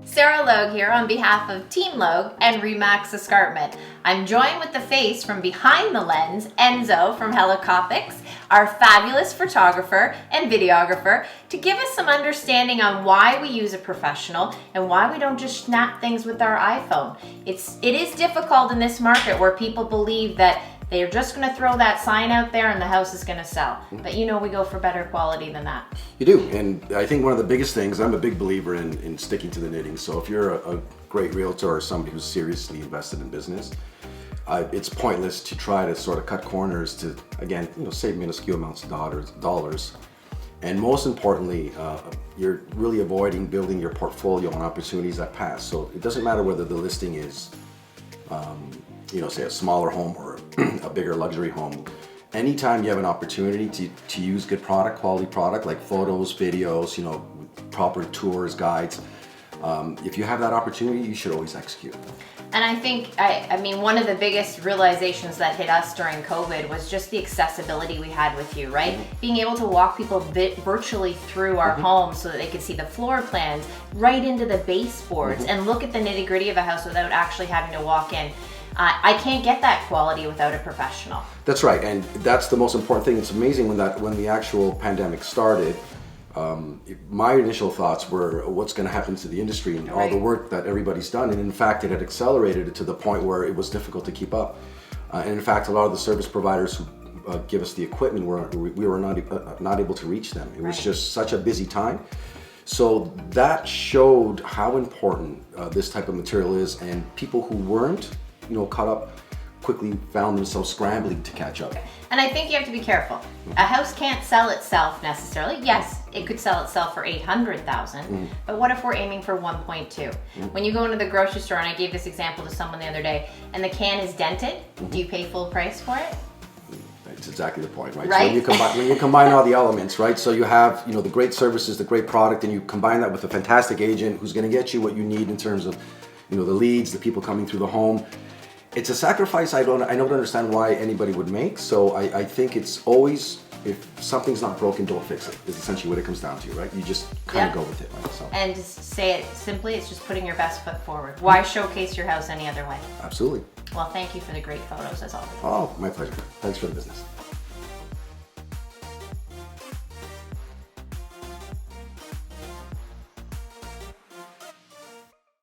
Sarah Logue here on behalf of Team Logue and Remax Escarpment. I'm joined with the face from behind the lens, Enzo from Helicopics, our fabulous photographer and videographer, to give us some understanding on why we use a professional and why we don't just snap things with our iPhone. It is difficult in this market where people believe that they're just going to throw that sign out there and the house is going to sell. But you know we go for better quality than that. You do, and I think one of the biggest things, I'm a big believer in sticking to the knitting. So if you're a great realtor or somebody who's seriously invested in business, it's pointless to try to sort of cut corners to, again, save minuscule amounts of dollars. And most importantly, you're really avoiding building your portfolio on opportunities that pass. So it doesn't matter whether the listing is say a smaller home or a bigger luxury home. Anytime you have an opportunity to use good product, quality product, like photos, videos, proper tours, guides, if you have that opportunity, you should always execute. And I think, one of the biggest realizations that hit us during COVID was just the accessibility we had with you, right? Mm-hmm. Being able to walk people virtually through our home so that they could see the floor plans, right into the baseboards, and look at the nitty gritty of a house without actually having to walk in. I can't get that quality without a professional. That's right, and that's the most important thing. It's amazing when the actual pandemic started, my initial thoughts were what's going to happen to the industry and all the work that everybody's done, and in fact it had accelerated it to the point where it was difficult to keep up. And in fact, a lot of the service providers who give us the equipment, we were not able to reach them. It was just such a busy time. So that showed how important this type of material is, and people who weren't caught up quickly found themselves scrambling to catch up. And I think you have to be careful. A house can't sell itself necessarily. Yes, it could sell itself for $800,000, but what if we're aiming for 1.2? When you go into the grocery store, and I gave this example to someone the other day, and the can is dented, do you pay full price for it? That's exactly the point, right? So when you combine all the elements, right? So you have the great services, the great product, and you combine that with a fantastic agent who's going to get you what you need in terms of the leads, the people coming through the home. It's a sacrifice I don't understand why anybody would make. So I think it's always, if something's not broken, don't fix it, is essentially what it comes down to, right? You just kind of go with it, right? So. And to say it simply, it's just putting your best foot forward. Why showcase your house any other way? Absolutely. Well, thank you for the great photos as always. Oh, my pleasure. Thanks for the business.